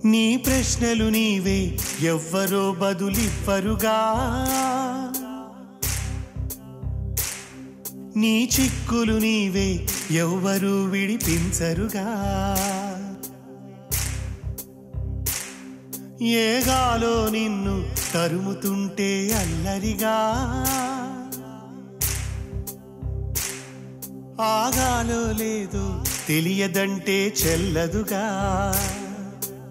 నీ ప్రశ్నలు నీవే ఎవ్వరో బదులివ్వరుగా నీ చిక్కులు నీవే ఎవ్వరూ విడిపించరుగా ఏగాలో నిన్ను తరుముతుంటే అల్లరిగా ఆగాలో లేదో తెలియదంటే చెల్లదుగా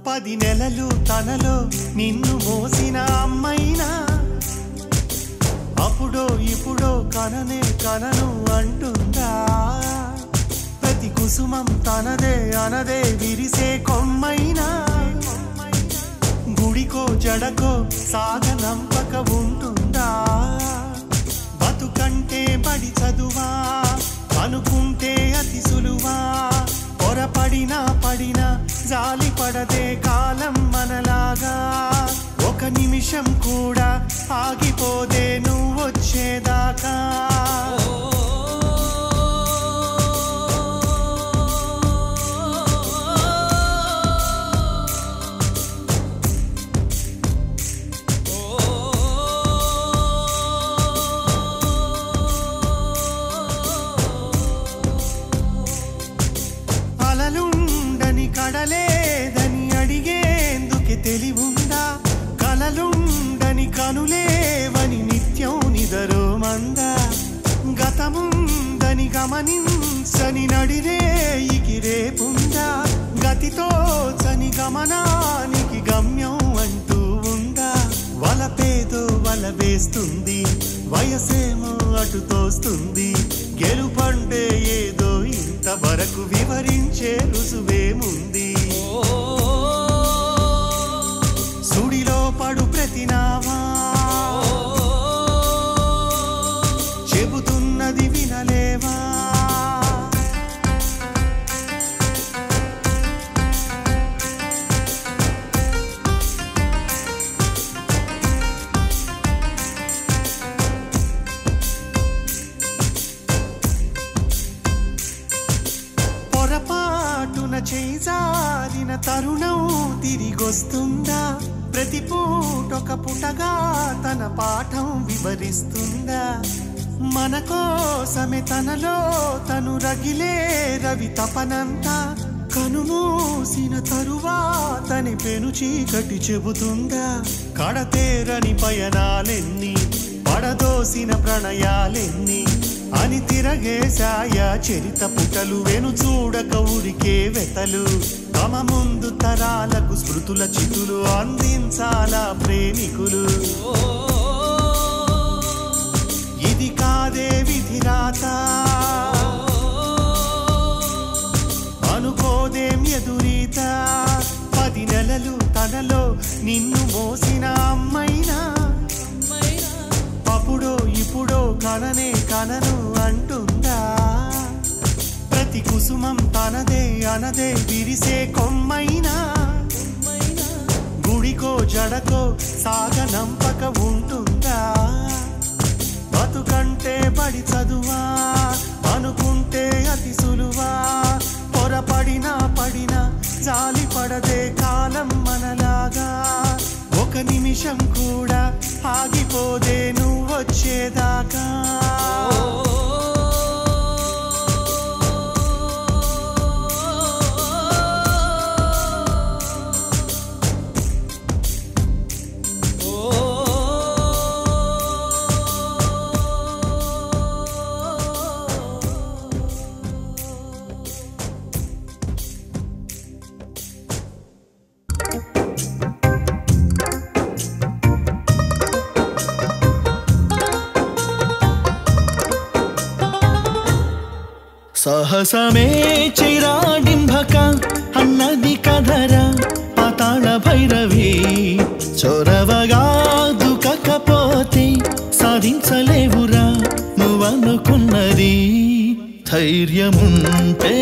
10 నెలలు తనలో నిన్ను మోసిన అమ్మైనా అప్పుడో ఇప్పుడో కనను అంటుందా ప్రతి కుసుమం తనదే అనదే విరిసే కొమ్మైనా గుడికో జడకో సాగనంపక ఉంటుందా బతుకంటే బడి చదువా అనుకుంటే అతి సులువా పొరపడినా పడినా జాలి పడదే కాలం మనలాగా ఒక నిమిషం కూడా ఆగిపోదే నువ్వు వచ్చేదాకా కడలేదని అడిగేందుకే తెలివుందా కలలుండని కనులేవని నిత్యం నిదరో మందా గతముందని గమనించని నడిరేయికి రేపుందా గతితో చని గమనానికి గమ్యం అంటూ ఉందా వలపేదో వల వేస్తుంది వయసేమో అటు తోస్తుంది గెలుపంటే ఏదో ఇంతవరకు వివరించే రుజువేముంది సుడిలో పడు ప్రతి నావా చెబుతున్నది వినలేవా చేజారిన తరుణం తిరిగొస్తుందా ప్రతి పూటొక పుటగా తన పాఠం వివరిస్తుందా మన కోసమే తనలో తను రగిలే రవి తపనంతా కనుమూసిన తరువాతని పెను చీకటి చెబుతుందా కడతేరని పయనాలెన్ని పడదోసిన ప్రణయాలెన్ని అని తిరగేశాయ చరిత పుటలు వెను చూడక ఉరికే వెతలు తమ ముందు తరాలకు స్మృతుల చితులు అందించాలా ప్రేమికులు ఇది కాదే విధిరాత అనుకోదేం ఎదురీత 10 నెలలు తనలో నిన్ను మోసిన అమ్మైనా అప్పుడో ఇప్పుడో కనను అంటుందా ప్రతి కుసుమం తనదే అనదే విరిసే కొమ్మైనా గుడికో జడకో సాగనంపక ఉంటుందా బతుకంటే బడి చదువా అనుకుంటే అతి సులువా పొరపడినా పడినా జాలి పడదే కాలం మనలాగా ఒక నిమిషం కూడా ఆగిపోదే నువ్వు వచ్చేదాకా సాహసమే చిరాడింభక అన్నది కథరా పాతాళ భైరవి చొరవగా దుఃఖకపోతే సాధించలేవురా నువ్వనుకున్నది ధైర్యముంటే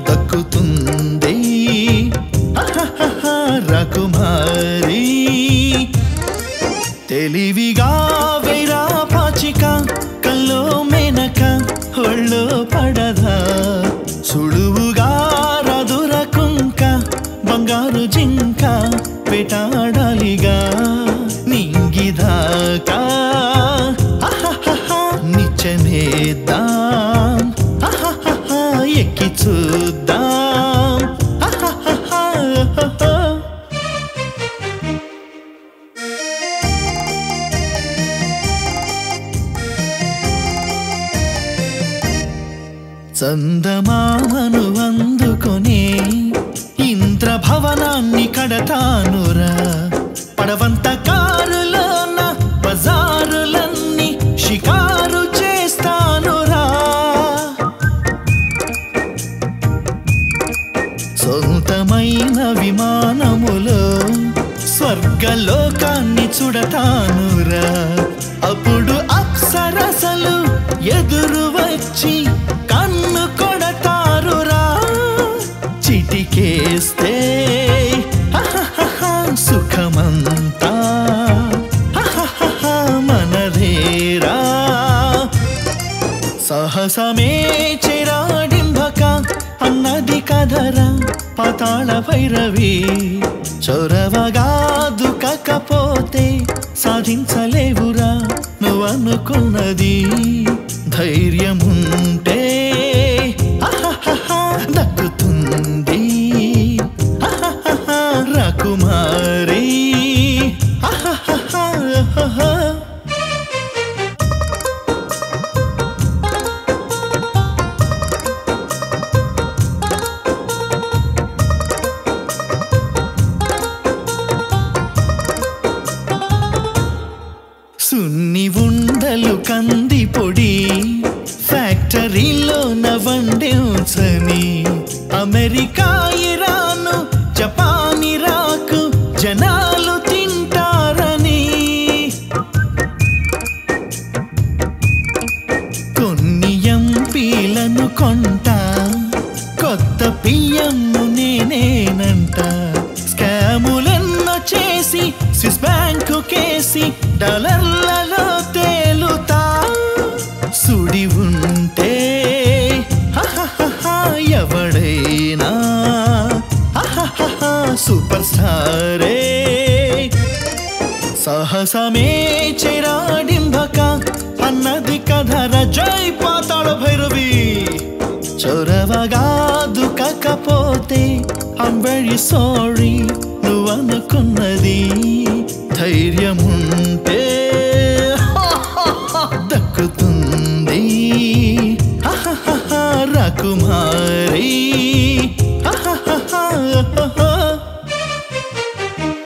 దక్కుతుంది రాకుమారి తెలివిగా వేరా పాచిక కల్లో మేనక ఒళ్ళో పడదా సుడువుగా రదురకుంక దాకా వేటాడాలిగా నింగిదాకా నిచ్చనేద్దాం ఎక్కి చూద్దాం చందమామను అందుకొని ఇంద్రభవనాన్ని కడతానురా పడవంత కారులోన బజారులన్నీ షికారు చేస్తానురా సొంతమైన విమానములో స్వర్గలోకాన్ని చూడతానురా అప్పుడు అప్సరసలు ఎదురు వచ్చి కన్ను కొడతారురా చిటికేస్తే సుఖమంతా మనదేరా సహసమే చిరాడింబక అన్నది కదరా పాతాళ భైరవి చొరవగా దుఃఖకపోతే సాధించలేవురా నువ్వనుకున్నది ధైర్యముంటే దక్కుతుంది రాకుమారి సున్ని ఉండలు కంది పొడి ఫ్యాక్టరీలో నవండేంచని అమెరికా ఇరాను జపాన్ ఇరాకు జనాలు తింటారని కొన్ని ఎంపీలను కొంటా కొత్త పియ్యమ్ము నేనేనంట స్కాములెన్నో చేసి స్విస్ బ్యాంకు కేసి డాలర్లలో తేలుతా సుడి ఉంటే ఎవడైనా సూపర్ స్టారే సహసమే చిరాడింబక అన్నది కధర జై పాతాళ భైరవి చొరవగా దుఃఖకపోతే ఐమ్ వెరీ సారీ నువ్వనుకున్నది ధైర్యముంటే దక్కుతుంది రాకుమారి